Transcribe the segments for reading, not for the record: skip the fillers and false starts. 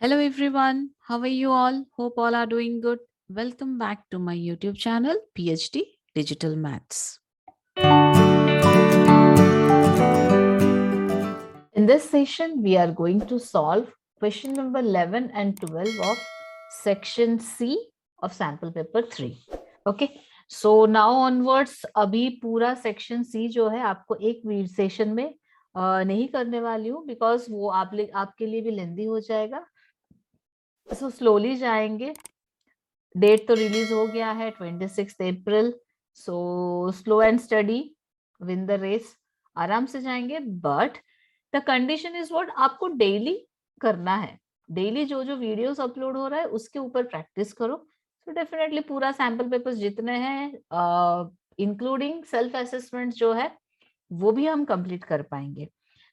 Hello everyone, how are you all? Hope all are doing good. Welcome back to my YouTube channel, PhD Digital Maths. In this session, we are going to solve question number 11 and 12 of section C of sample paper 3. Okay, so now onwards, अभी पूरा section C जो है आपको एक video session में नहीं करने वाली हूँ बिकॉज वो आपके लिए भी लेंदी हो जाएगा. सो स्लोली जाएंगे. डेट तो रिलीज हो गया है 26 अप्रैल. So slow and study, win the race. आराम से जाएंगे. But the condition is what, आपको डेली करना है. डेली जो जो वीडियोस अपलोड हो रहा है उसके ऊपर प्रैक्टिस करो. तो डेफिनेटली पूरा सैंपल पेपर्स जितने हैं इंक्लूडिंग सेल्फ असेसमेंट जो है वो भी हम कंप्लीट कर पाएंगे.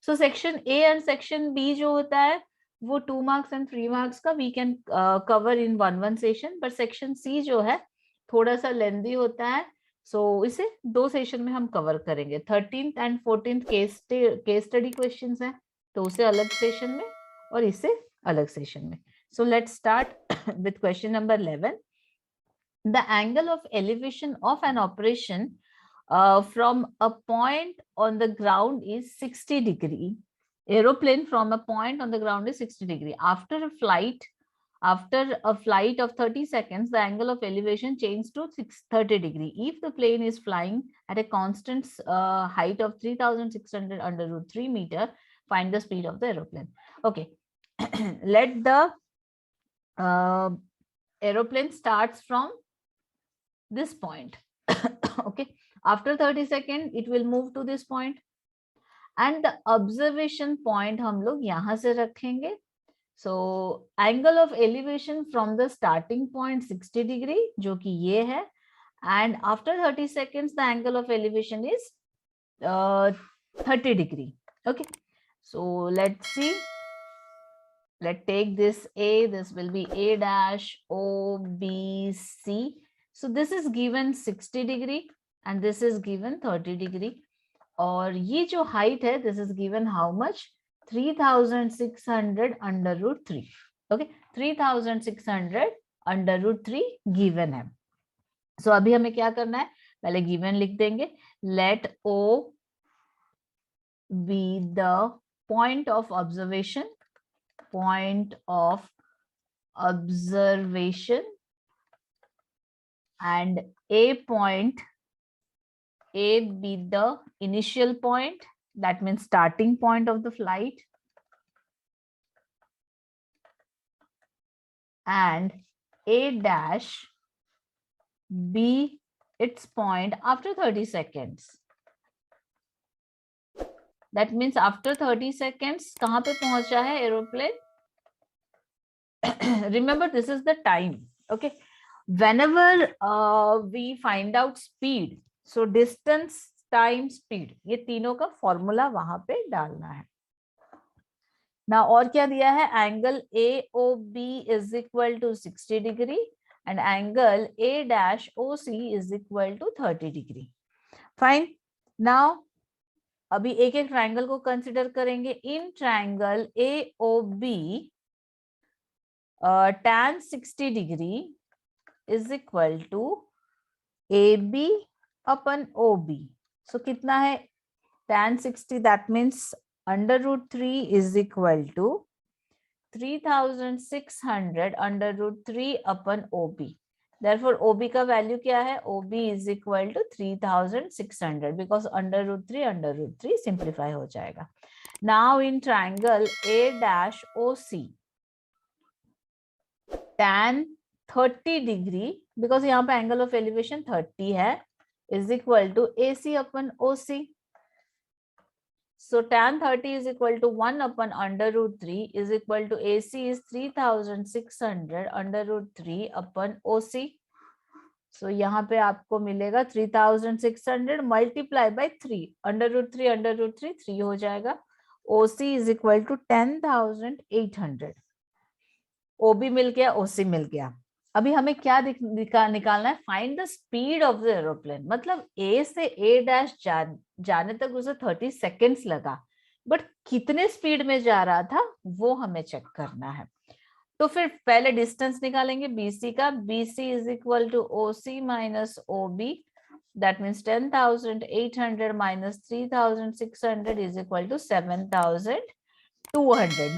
So section A and section B जो होता है वो 2 मार्क्स एंड 3 मार्क्स का we can cover in one session. But section C जो है थोड़ा सा लेंदी होता है. सो इसे 2 सेशन में हम कवर करेंगे. 13th and 14th case study questions हैं तो उसे अलग सेशन में और इसे अलग सेशन में. So let's start with question number 11. The angle of elevation of an operation from a point on the ground is 60 degree. Aeroplane from a point on the ground is 60 degree. After a flight of 30 seconds, the angle of elevation changes to 30 degree. If the plane is flying at a constant height of 3600 under root 3 meter, find the speed of the aeroplane. Okay. Let the aeroplane starts from this point. Okay. After 30 seconds, it will move to this point. And the observation point हम लोग यहाँ से रखेंगे. So angle of elevation from the starting point 60 degree जो कि ये है. And after 30 seconds, the angle of elevation is 30 degree. Okay. So let's see. Let's take this A. This will be A dash O B C. So this is given 60 degree. And this is given 30 degree. और ये जो height है, this is given how much? 3600 under root 3. Okay, 3600 under root 3 given है. So अभी हमें क्या करना है? पहले given लिख देंगे. Let O be the point of observation. Point of observation. And A point, A be the initial point, that means starting point of the flight, and A dash be its point after 30 seconds. That means after 30 seconds कहाँ पे पहुंचा है aeroplane? Remember, this is the time. Okay. Whenever we find out speed, so distance time speed, ये तीनों का formula वहां पे डालना है. ना और क्या दिया है? Angle AOB is equal to 60 degree and angle A dash OC is equal to 30 degree. Fine. Now अभी एक एक ट्रायंगल को कंसिडर करेंगे. In triangle AOB tan 60 degree is equal to AB upon OB. So कितना है tan 60? That means under root 3 is equal to 3600 under root 3 upon OB. Therefore OB का value क्या है? OB is equal to 3600 because under root 3 simplify हो जाएगा. Now in triangle A dash OC, tan 30 degree, because यहाँ पे angle of elevation 30 है, is equal to AC upon OC. So tan 30 is equal to 1 upon under root 3 is equal to AC is 3600 under root 3 upon OC. So यहाँ पे आपको मिलेगा 3600 multiply by 3. under root 3 3 हो जाएगा. OC is equal to 10,800. OB मिल गया, OC मिल गया. अभी हमें क्या निकालना है? Find the speed of the aeroplane. मतलब A से A डैश जाने तक उसे 30 सेकेंड्स लगा, बट कितने स्पीड में जा रहा था वो हमें चेक करना है. तो फिर पहले डिस्टेंस निकालेंगे BC का, BC is equal to OC minus OB, that means 10,800 minus 3,600 is equal to 7,200.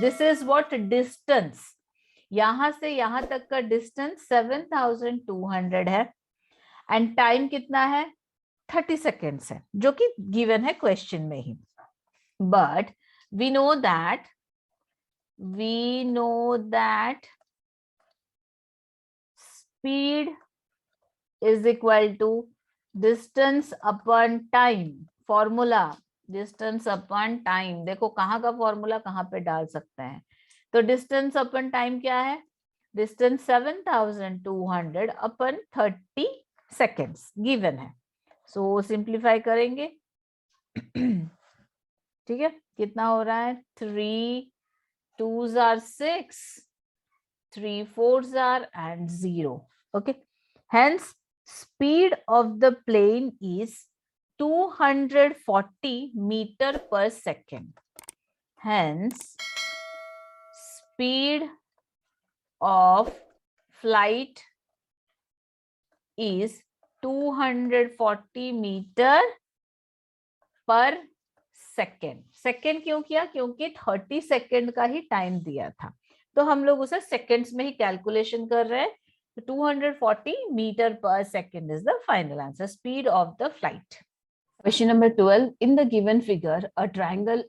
This is what distance, यहां से यहां तक का डिस्टेंस 7,200 है एंड टाइम कितना है 30 सेकेंड्स है, जो कि गिवन है क्वेश्चन में ही. But we know that speed is equal to distance upon time. Formula distance upon time, देखो कहाँ का फॉर्मूला कहाँ पे डाल सकते हैं. तो डिस्टेंस अपॉन टाइम क्या है, डिस्टेंस 7,200 अपन 30 सेकेंड्स गिवन है. सो सिंप्लीफाई करेंगे. ठीक है, कितना हो रहा है, 3 2s are 6, 3 4s are and 0. Okay, hence speed of the plane is 240 meter per second. Hence speed of flight is 240 meter per second. Second क्यों किया, क्योंकि 30 सेकेंड का ही टाइम दिया था, तो हम लोग उसे सेकेंड्स में ही कैलकुलेशन कर रहे हैं. 240 मीटर पर second is the final answer, speed of the flight. Question number 12. In the given figure, a triangle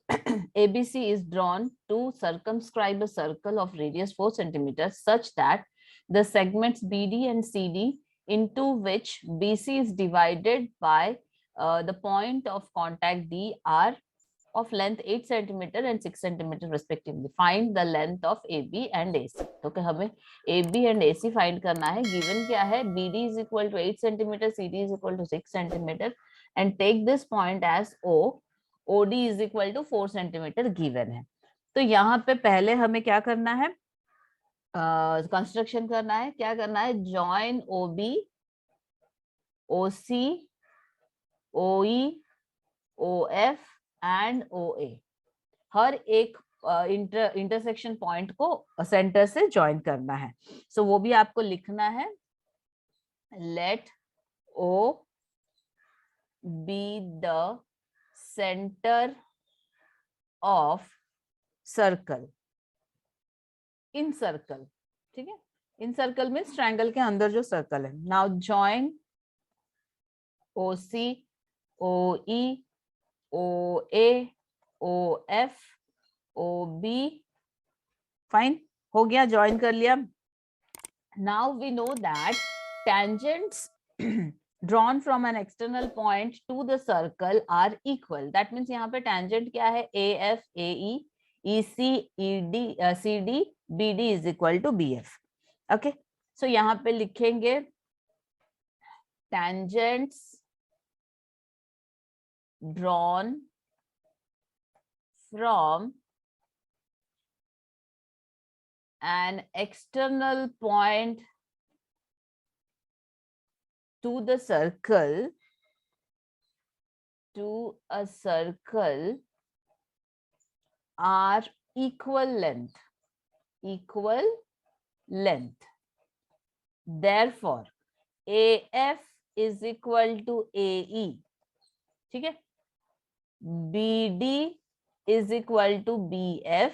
ABC is drawn to circumscribe a circle of radius 4 centimeters such that the segments BD and CD into which BC is divided by the point of contact D are of length 8 centimeter and 6 centimeter respectively. Find the length of AB and AC. तो कि हमें AB and AC find करना है. Given क्या है, BD is equal to 8 centimeter, CD is equal to 6 centimeter, and take this point as O. OD is equal to 4 centimeter given है. तो यहाँ पे पहले हमें क्या करना है, कंस्ट्रक्शन करना है. क्या करना है, join OB, OC, OE, OF and OA. हर एक इंटरसेक्शन पॉइंट को सेंटर से ज्वाइन करना है. सो वो भी आपको लिखना है. Let O be the centre of circle in circle. ठीक है, इन सर्कल मीन्स ट्रायंगल के अंदर जो सर्कल है. Now join OC, OE, OA, OF, OB. Fine, हो गया, ज्वाइन कर लिया. Now we know that tangents drawn from an external point to the circle are equal. That means यहाँ पे tangent क्या है, AF, AE, EC, ED, CD, BD is equal to BF. Okay, so यहाँ पे लिखेंगे tangents drawn from an external point to the circle, to a circle are equal length, equal length. Therefore, AF is equal to AE. ठीक है, BD is equal to BF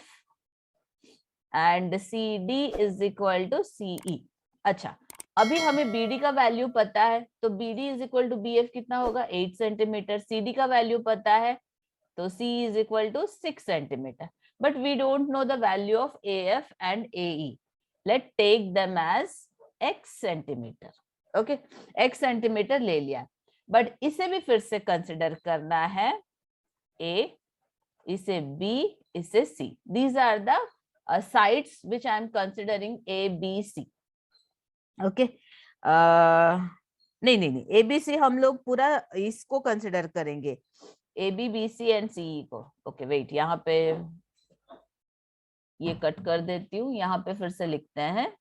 and CD is equal to CE. अच्छा, अभी हमें BD का value पता है, तो BD is equal to BF कितना होगा, 8 सेंटीमीटर. CD का वैल्यू पता है, तो C is equal to 6 centimetre. But we don't know the value of AF and AE. Let's take them as X centimetre. Okay, X centimetre ले लिया, but इसे भी फिर से कंसिडर करना है. A, इसे B, इसे C. These are the sides which I am considering A, B, C. Okay, नहीं, ABC हम लोग पूरा इसको कंसिडर करेंगे, AB, BC एंड CE को. ओके वेट, यहाँ पे ये कट कर देती हूँ. यहाँ पे फिर से लिखते हैं,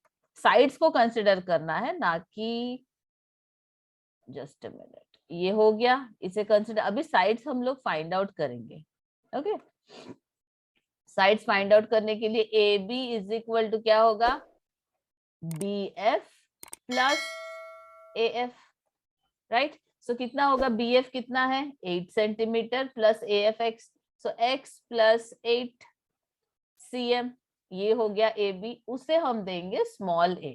साइड्स को कंसिडर करना है, ना कि जस्ट अ मिनट. ये हो गया, इसे कंसिडर. अभी साइड्स हम लोग फाइंड आउट करेंगे. ओके, साइड्स फाइंड आउट करने के लिए AB इज इक्वल टू क्या होगा, BF प्लस AF, राइट। सो कितना होगा, BF कितना है 8 सेंटीमीटर प्लस AFX, सो X प्लस 8 cm, ये हो गया AB, उसे हम देंगे small a।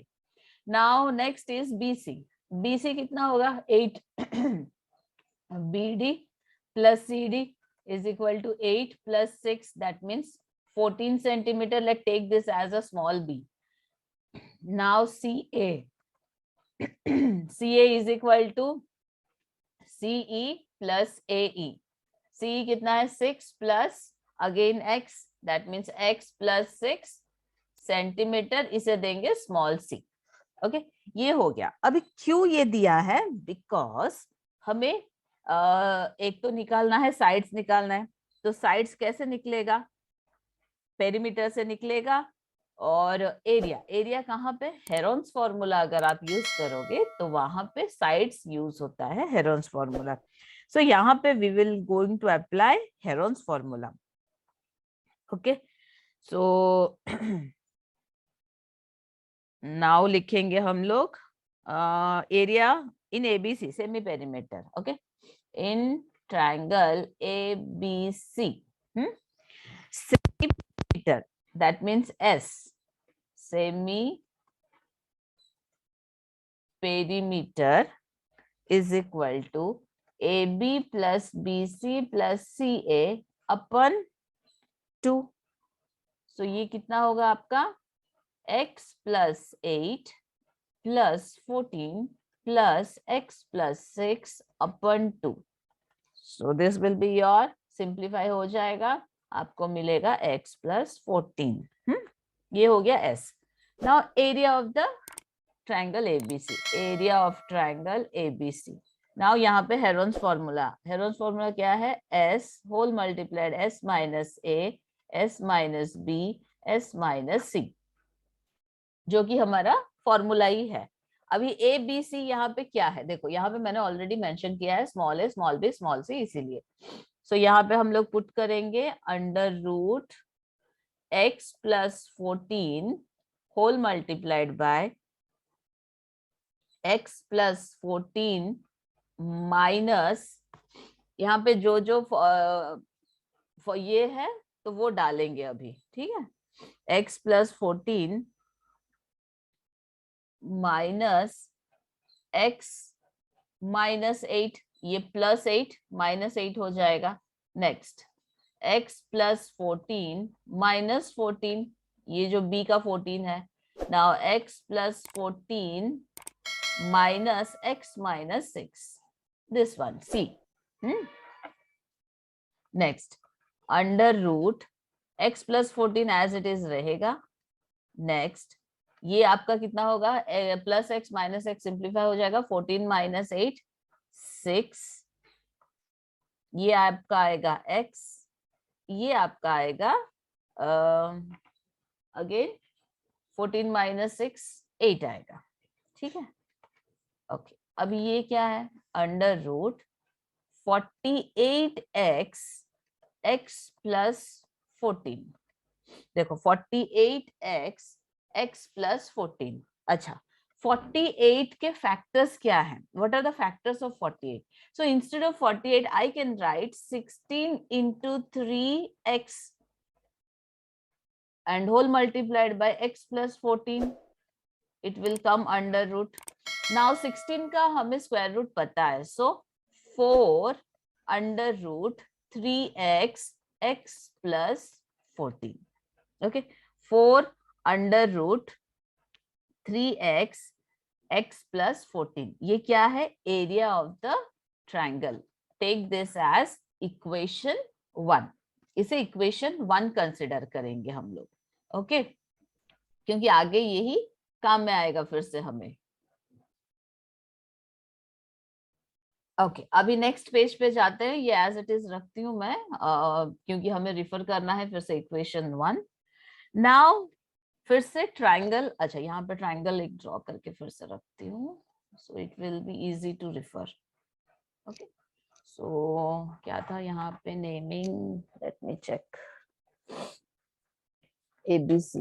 Now next is BC, BC कितना होगा 8 BD plus CD is equal to 8 plus 6, that means 14 centimeter. Let's take this as a small b. Now CA, CA is equal to CE plus AE. CE कितना है 6 plus again X, that means X plus 6 centimetre, इसे देंगे small c। Okay, ये हो गया। अभी क्यों ये दिया है, बिकॉज हमें एक तो निकालना है, साइड्स निकालना है। तो साइड्स कैसे निकलेगा, पेरीमीटर से निकलेगा। और एरिया, एरिया कहाँ पे, हेरोन्स फॉर्मूला अगर आप यूज करोगे तो वहां पे साइड्स यूज होता है हेरोन्स फॉर्मूला। सो यहाँ पे we will going to apply Heron's formula. Okay, so now लिखेंगे हम लोग area in ABC, semi perimeter. Okay, in triangle ABC, semi perimeter, that means S, semi perimeter is equal to AB plus BC plus CA upon 2। so ये कितना होगा आपका X plus 8 plus 14 plus X plus 6 upon 2। so this will be your simplify हो जाएगा, आपको मिलेगा X plus 14। ये हो गया S। now area of the triangle ABC, area of triangle ABC। now यहाँ पे हेरोन्स फॉर्मूला, हेरोन्स फॉर्मूला क्या है, S whole multiplied S minus A, S minus B, S minus C, जो कि हमारा फॉर्मूला ही है। अभी ए बी सी यहाँ पे क्या है, देखो यहाँ पे मैंने ऑलरेडी मेंशन किया है small a small b small c, इसीलिए सो यहाँ पे हम लोग पुट करेंगे under root x plus 14 whole multiplied by x plus 14 minus, यहाँ पे जो जो ये है तो वो डालेंगे अभी, ठीक है। x plus 14 minus x minus 8, ये प्लस 8 माइनस 8 हो जाएगा। नेक्स्ट x प्लस 14 माइनस 14, ये जो b का 14 है। Now x plus 14 minus x minus 6, this one c। Next under root x plus 14 as it is रहेगा। नेक्स्ट ये आपका कितना होगा, plus x minus x simplify हो जाएगा, 14 माइनस 8 6, ये आपका आएगा x, ये आपका आएगा अगेन 14 माइनस 6 8 आएगा, ठीक है। ओके, अभी ये क्या है, under root 48x x plus 14। देखो 48x x प्लस 14। अच्छा, 48 के फैक्टर्स क्या है, what are the factors of 48? So instead of 48 I can write 16 into 3x and whole multiplied by x plus 14, it will come under root। now 16 का हमें square root पता है, so 4 under root 3x x plus 14। Okay, 4 under root 3x x plus 14, ये क्या है, area of the triangle. Take this as equation 1, इसे equation 1 consider करेंगे हम लोग। ओके, क्योंकि आगे यही काम में आएगा फिर से हमें। ओके, अभी नेक्स्ट पेज पे जाते हैं, ये एज इट इज रखती हूँ मैं क्योंकि हमें रिफर करना है फिर से इक्वेशन 1। नाउ फिर से ट्राइंगल, अच्छा यहाँ पे ट्राइंगल एक ड्रॉ करके फिर से रखती हूँ, so it will be easy to refer. Okay, so क्या था यहाँ पे naming, let me check, ABC।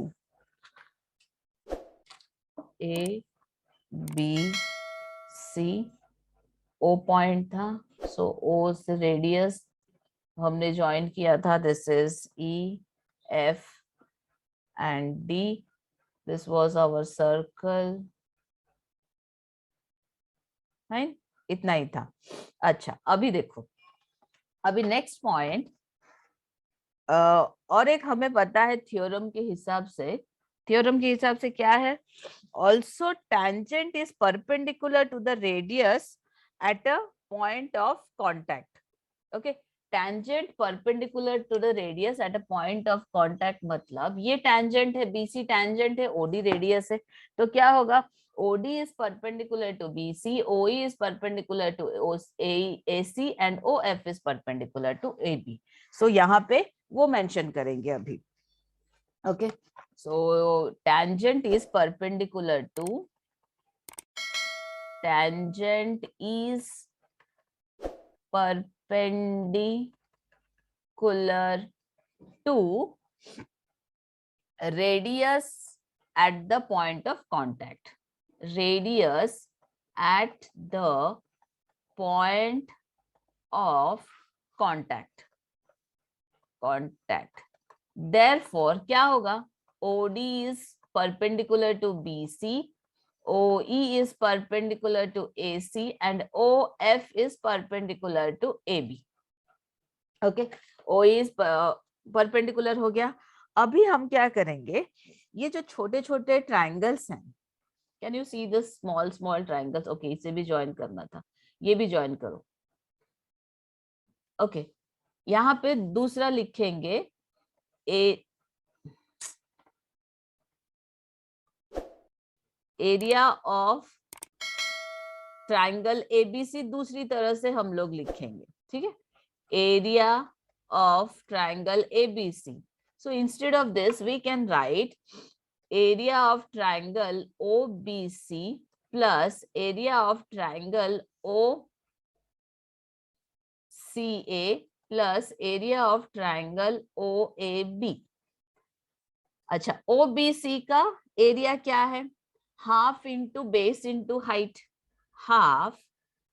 A B C, O point था, सो ओ से रेडियस हमने ज्वाइन किया था, this is E F and D, this was our circle, है इतना ही था। अच्छा अभी देखो, अभी नेक्स्ट पॉइंट, और एक हमें पता है थ्योरम के हिसाब से, थ्योरम के हिसाब से क्या है, also tangent is perpendicular to the radius at a point of contact. Okay, tangent perpendicular to the radius at a point of contact, मतलब ये टेंजेंट है, बीसी टेंजेंट है, ओडी रेडियस है, तो क्या होगा, OD is perpendicular to BC, OE is perpendicular to AC and OF is perpendicular to AB. So यहाँ पे वो मेंशन करेंगे अभी। Okay, so tangent is perpendicular to, tangent is perpendicular to radius at the point of contact, radius at the point of contact, contact, therefore क्या होगा, OD is perpendicular to BC, OE is perpendicular to AC and OF is perpendicular to AB. Okay, OE is perpendicular हो गया। अभी हम क्या करेंगे, ये जो छोटे छोटे ट्राइंगल्स हैं, can you see this small small triangles, okay इसे भी ज्वाइन करना था, ये भी ज्वाइन करो। ओके, यहाँ पे दूसरा लिखेंगे एरिया ऑफ ट्राइंगल एबीसी, दूसरी तरह से हम लोग लिखेंगे, ठीक है, area of triangle ABC. So instead of this we can write area of triangle OBC plus area of triangle OCA plus area of triangle OAB. अच्छा, OBC का एरिया क्या है, half into base into height, half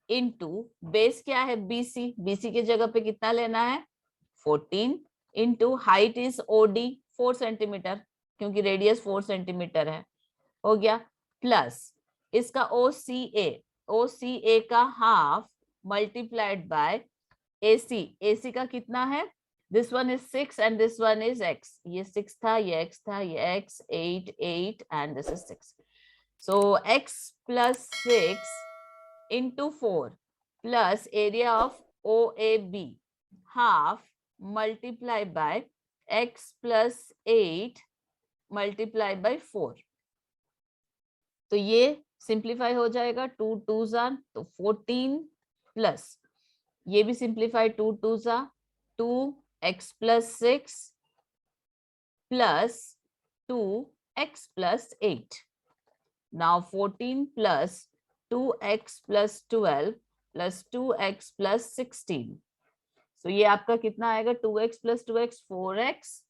into base क्या है BC, BC के जगह पे कितना लेना है 14, into height is OD 4 centimetre, क्योंकि रेडियस 4 सेंटीमीटर है, हो गया, प्लस इसका OCA, OCA का half multiplied by AC, AC का कितना है, this one is 6 and this one is x, ये 6 था, ये x था, ये x 8 8 and this is 6, so x plus 6 into 4 plus area of OAB half multiply by x plus 8 multiply by 4, तो ये सिंप्लीफाई हो जाएगा, 2 2 जा तो 14 प्लस ये भी सिंप्लीफाई, 2 2 जा 2x plus 6 plus 2x plus 8, now 14 plus 2x plus 12 plus 2x plus 16, so ये आपका कितना आएगा, 2x plus 2x 4x,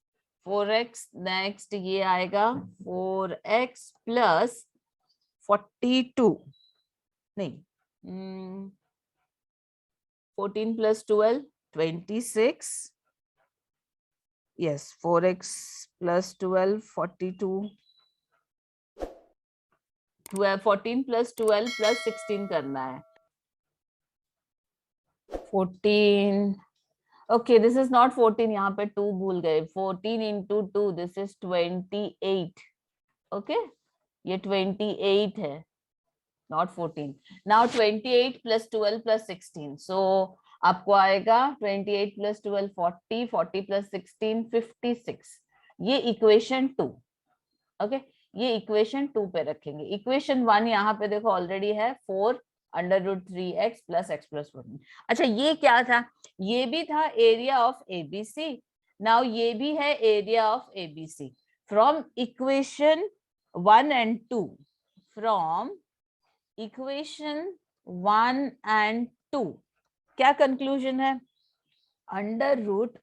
4x next ये आएगा 4x plus 42, नहीं 14 plus 12 26, yes 4x plus 12 42, 14 plus 12 plus 16 करना है, 14, okay this is not 14, यहाँ पे 2 भूल गए, 14 into 2 this is 28, okay ये 28 है, not 14, now 28 plus 12 plus 16, so आपको आएगा 28 plus 12 40, 40 plus 16 56, ये इक्वेशन 2, ओके ये इक्वेशन 2 पे रखेंगे, इक्वेशन 1 यहाँ पे देखो ऑलरेडी है 4 under root 3x plus x plus 14, अच्छा ये क्या था, ये भी था एरिया ऑफ ABC, नाउ ये भी है area of ABC, from equation 1 and 2, from equation 1 and 2 क्या कंक्लूजन है, under root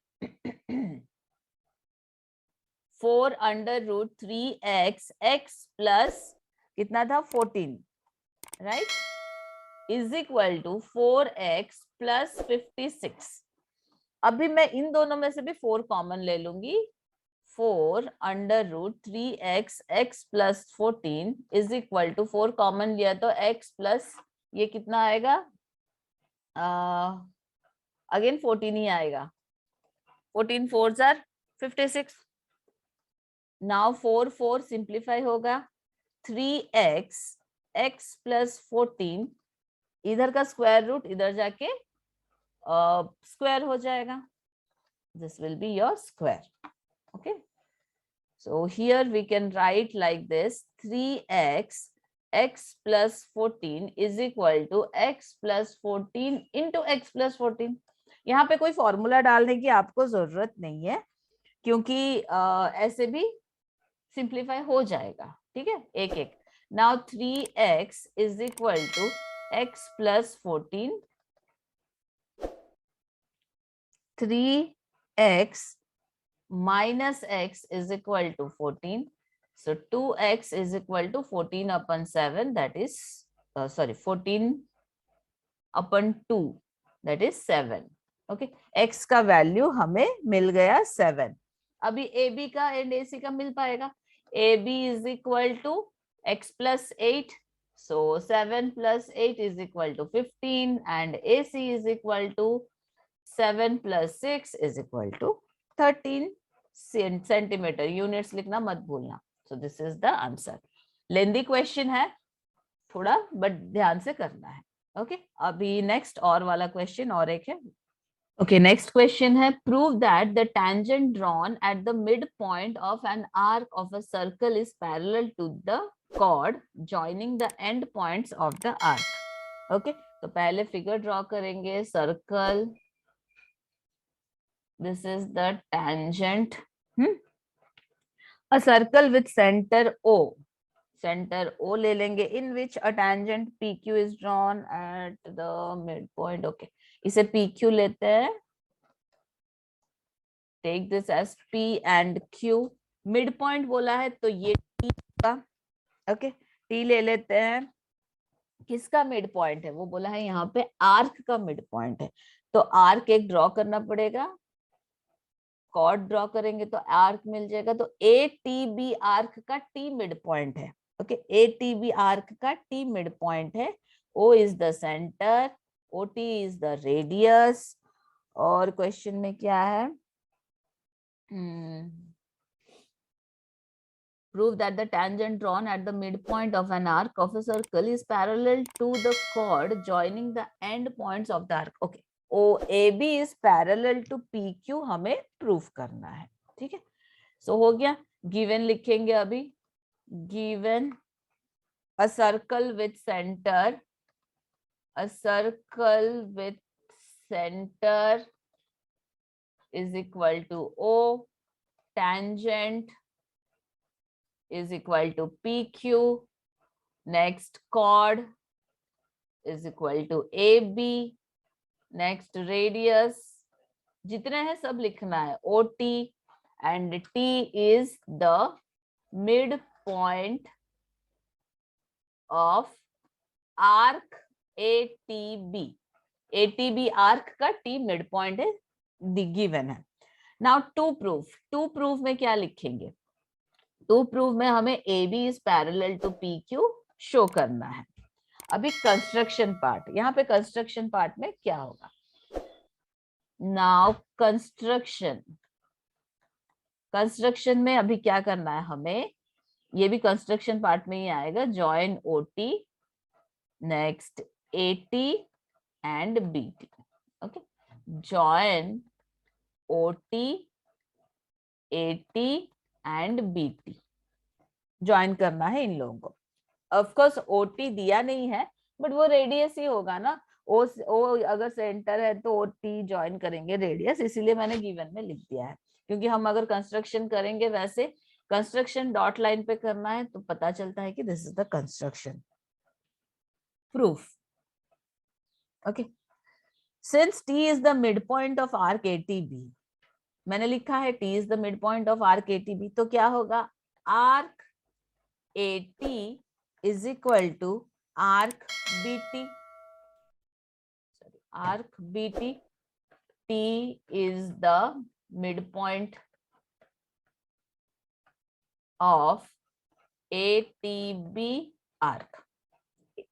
4 under root 3x x plus कितना था 14, right, is equal to 4x plus 56। अभी मैं इन दोनों में से भी 4 कॉमन ले लूंगी, 4 under root 3x x plus 14 is equal to 4 common लिया तो x प्लस ये कितना आएगा, अगेन 14 ही आएगा, 14 4s are 56। नाउ 4 4 सिंप्लीफाई होगा, 3x x प्लस 14, इधर का स्क्वायर रूट इधर जाके स्क्वायर हो जाएगा, this will be your square. Okay, so here we can write like this, 3x x plus 14 is equal to x plus 14 into x plus 14। यहाँ पे कोई फॉर्मूला डालने की आपको जरूरत नहीं है, क्योंकि ऐसे भी सिंप्लीफाई हो जाएगा, ठीक है, एक एक। Now 3x is equal to x plus 14, 3x minus x is equal to 14, so 2x is equal to 14 upon 7, that is 14 upon 2, that is 7। Okay, x का वैल्यू हमें मिल गया 7। अभी ab का एंड ac का मिल पाएगा, ab is equal to x plus 8, so 7 plus 8 is equal to 15, and ac is equal to 7 plus 6 is equal to 13 centimetre. Units लिखना मत भूलना। So this is the answer. Lengthy question है थोड़ा, but ध्यान से करना है। ओके, अभी नेक्स्ट और वाला क्वेश्चन और एक है। ओके, नेक्स्ट क्वेश्चन है, prove that the tangent drawn at the mid point of an arc of a circle is parallel to the chord joining the end points of the arc. Okay, तो पहले figure draw करेंगे, circle, this is the tangent, a circle with center O, center O ले लेंगे, in which a tangent PQ is drawn at the midpoint। okay, इसे PQ लेते हैं, take this as P and Q। midpoint बोला है तो ये T का, ओके, T ले लेते हैं। किसका मिड पॉइंट है, वो बोला है यहाँ पे आर्क का मिड पॉइंट है, तो आर्क एक ड्रॉ करना पड़ेगा, कॉर्ड ड्रॉ करेंगे तो आर्क मिल जाएगा। तो ए टी बी आर्क का टी मिड पॉइंट है। Okay, A T B arc का टी मिड पॉइंट है। O is the centre, O T is the radius. और क्वेश्चन में क्या है, prove that the tangent drawn at the midpoint of an arc of a circle is parallel to the chord joining the end points of the arc। okay, OAB is parallel to PQ हमें proof करना है, ठीक है। सो हो गया, given लिखेंगे अभी, given a circle with center, a circle with center is equal to O, tangent is equal to PQ, next chord is equal to AB, next radius, जितने हैं सब लिखना है, OT, and T is the midpoint of arc ATB। ATB arc का T midpoint है, given है। Now to prove में क्या लिखेंगे, टू प्रूव में हमें AB is parallel to PQ show करना है। अभी कंस्ट्रक्शन पार्ट, यहाँ पे कंस्ट्रक्शन पार्ट में क्या होगा, नाउ कंस्ट्रक्शन में अभी क्या करना है हमें, ये भी कंस्ट्रक्शन पार्ट में ही आएगा, join OT, next AT and BT। Okay, join OT, AT and BT join करना है इन लोगों को। ऑफ कोर्स OT दिया नहीं है, बट वो रेडियस ही होगा ना, ओ अगर सेंटर है तो OT ज्वाइन करेंगे रेडियस, इसीलिए मैंने गिवन में लिख दिया है। क्योंकि हम अगर कंस्ट्रक्शन करेंगे, वैसे कंस्ट्रक्शन डॉट लाइन पे करना है तो पता चलता है कि this is the construction proof. Okay, since T is the mid point of arc ATB, मैंने लिखा है T is the mid point of arc ATB, तो क्या होगा, arc AT is equal to arc BT. Arc BT. T is the midpoint of ATB arc.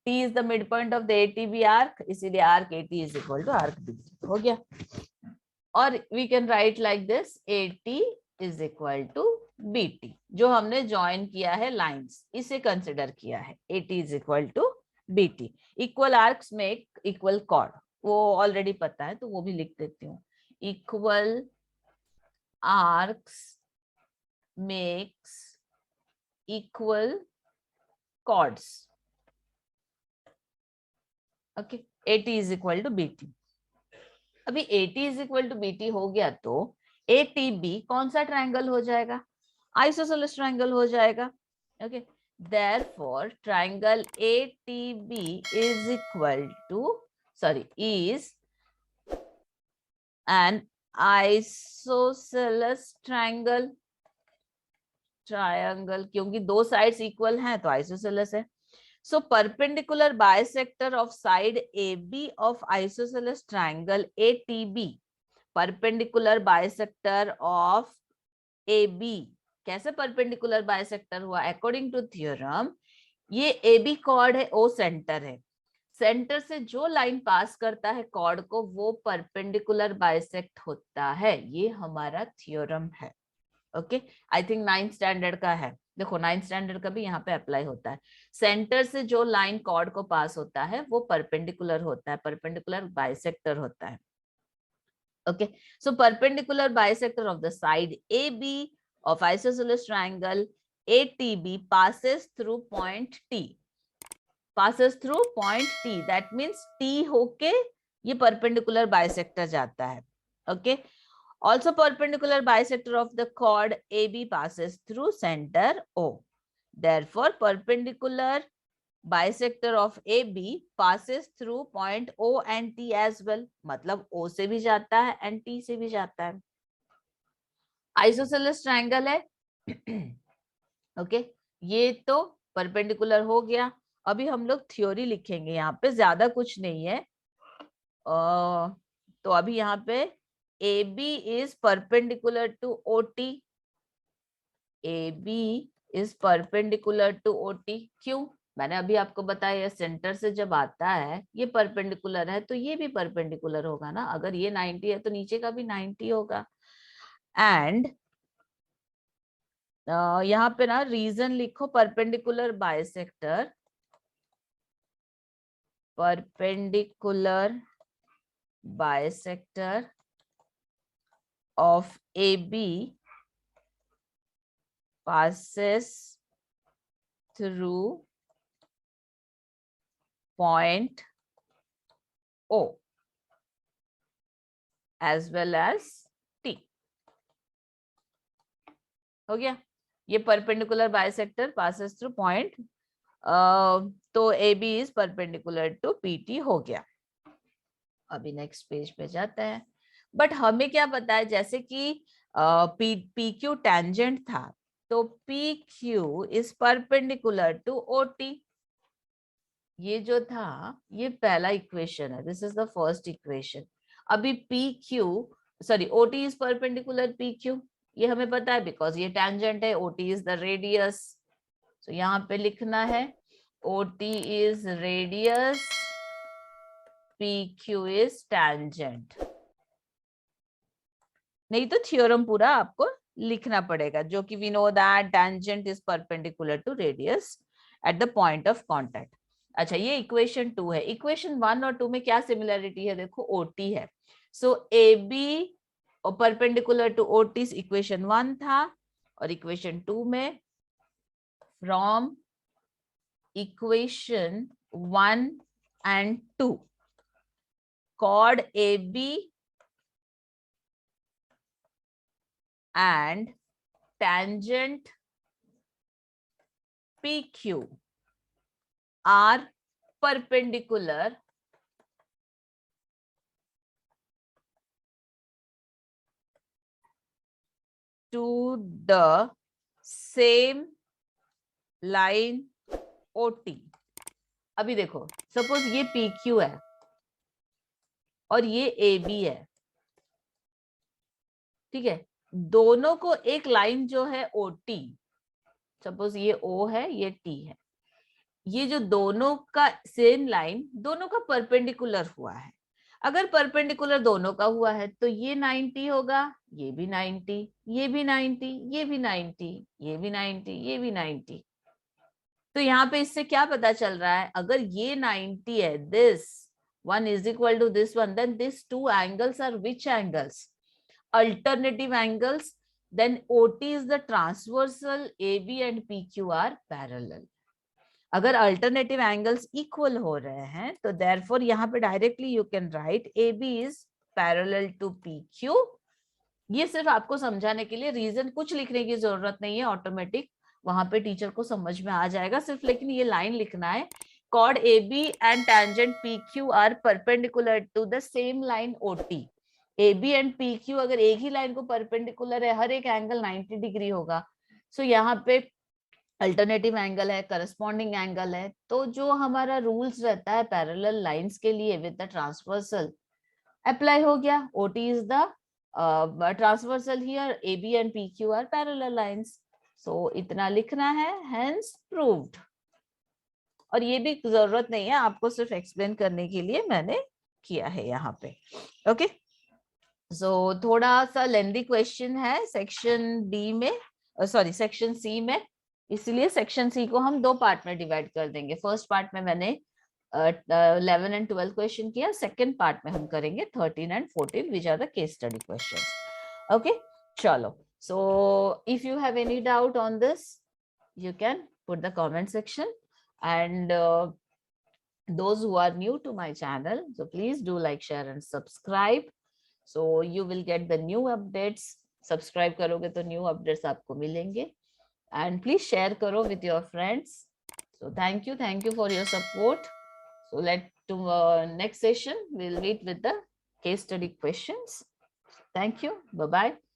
T is the midpoint of the ATB arc, इसीलिए arc AT is equal to arc BT. हो गया. और we can write like this, AT is equal to BT. जो हमने join किया है lines, इसे consider किया है. AT is equal to BT. Equal arcs make equal chord, वो ऑलरेडी पता है तो वो भी लिख देती हूँ. Equal arcs makes equal chords. Okay, AT is equal to BT. अभी AT is equal to BT हो गया तो ATB कौन सा ट्रायंगल हो जाएगा? आइसोसेलेस ट्रायंगल हो जाएगा. Okay, therefore triangle ATB is equal to, sorry, is an isosceles triangle. Triangle क्योंकि दो साइड्स इक्वल हैं तो आइसोसेलेस है. So perpendicular bisector of side AB of isosceles triangle ATB. Perpendicular bisector of AB. कैसे perpendicular bisector हुआ? According to theorem, ये AB chord है, O centre है. सेंटर से जो लाइन पास करता है chord को वो perpendicular bisect होता है. ये हमारा theorem है. Okay, I think 9th standard का है. देखो 9th स्टैंडर्ड का भी यहाँ पे अप्लाई होता है. सेंटर से जो लाइन कॉर्ड को पास होता है वो परपेंडिकुलर होता है, परपेंडिकुलर बाइसेक्टर होता है. Okay, so perpendicular bisector of the side AB of isosceles triangle ATB passes through point T. Passes through point T. That means T होके ये परपेंडिकुलर बाइसेक्टर जाता है. Okay, also perpendicular bisector of the chord AB passes through center O. Therefore perpendicular bisector of AB passes through point O and T as well. मतलब O से भी जाता है and T से भी जाता है. आइसोसेलेस ट्रायंगल है. ओके, ये तो परपेंडिकुलर हो गया. अभी हम लोग थ्योरी लिखेंगे, यहाँ पे ज्यादा कुछ नहीं है. तो अभी यहाँ पे AB is perpendicular to OT. AB is perpendicular to OT. क्यों? मैंने अभी आपको बताया सेंटर से जब आता है ये परपेंडिकुलर है तो ये भी परपेंडिकुलर होगा ना. अगर ये 90 है तो नीचे का भी 90 होगा. एंड यहाँ पे ना रीजन लिखो, perpendicular bisector. Perpendicular bisector of AB passes through point O as well as T. हो गया. ये perpendicular bisector passes through point, तो AB is perpendicular to PT हो गया. अभी नेक्स्ट पेज पे जाते हैं. बट हमें क्या पता है, जैसे कि PQ टेंजेंट था तो PQ is perpendicular to OT. ये जो था ये पहला इक्वेशन है, this is the first equation. अभी PQ sorry OT is perpendicular PQ, ये हमें पता है बिकॉज ये टेंजेंट है. OT is the radius. तो यहाँ पे लिखना है OT is radius, PQ is tangent. नहीं तो थ्योरम पूरा आपको लिखना पड़ेगा, जो कि we know that tangent is perpendicular to radius at the point of contact. अच्छा, ये इक्वेशन 2 है. इक्वेशन 1 और 2 में क्या सिमिलरिटी है? देखो OT है. So AB perpendicular to OT equation 1 था, और इक्वेशन 2 में from equation 1 and 2 chord AB and tangent PQ are perpendicular to the same line OT। अभी देखो सपोज ये PQ है और ये AB है, ठीक है, दोनों को एक लाइन जो है OT, सपोज ये O है ये T है, ये जो दोनों का सेम लाइन दोनों का परपेंडिकुलर हुआ है। अगर परपेंडिकुलर दोनों का हुआ है तो ये 90 होगा, ये भी 90, ये भी 90, ये भी 90, ये भी 90, ये भी 90। तो यहाँ पे इससे क्या पता चल रहा है, अगर ये 90 है, this one is equal to this one, then this two angles are which angles? Alternative angles. Then OT is the transversal, AB and PQ are parallel. अगर अल्टरनेटिव एंगल्स इक्वल हो रहे हैं तो देयरफॉर यहाँ पे directly you can write AB is parallel to PQ। ये सिर्फ आपको समझाने के लिए, रीजन कुछ लिखने की जरूरत नहीं है, ऑटोमेटिक वहां पे टीचर को समझ में आ जाएगा सिर्फ, लेकिन ये लाइन लिखना है, chord AB and tangent PQ are perpendicular to the same line OT। AB and PQ अगर एक ही लाइन को परपेंडिकुलर है, हर एक एंगल 90 डिग्री होगा। सो यहाँ पे अल्टरनेटिव एंगल है, करस्पॉन्डिंग एंगल है, तो जो हमारा रूल्स रहता है पैरेलल लाइंस के लिए विद द ट्रांसवर्सल अप्लाई हो गया। OT is the transversal here, AB and PQ are parallel lines. So इतना लिखना है, हेंस प्रूव्ड। और ये भी जरूरत नहीं है, आपको सिर्फ एक्सप्लेन करने के लिए मैंने किया है यहाँ पे। ओके, सो थोड़ा सा लेंथी क्वेश्चन है सेक्शन डी में, सॉरी सेक्शन सी में, इसलिए सेक्शन सी को हम दो पार्ट में डिवाइड कर देंगे। फर्स्ट पार्ट में मैंने 11 एंड 12 क्वेश्चन किया, सेकंड पार्ट में हम करेंगे 13 and 14 which are the case study questions. Okay, चलो, so if you have any doubt on this you can put the comment section, and those who are new to my channel, so please do like, share and subscribe, so you will get the new updates। subscribe करोगे तो new updates आपको मिलेंगे, and please share करो with your friends। so thank you for your support। so to next session we'll meet with the case study questions। thank you, bye bye।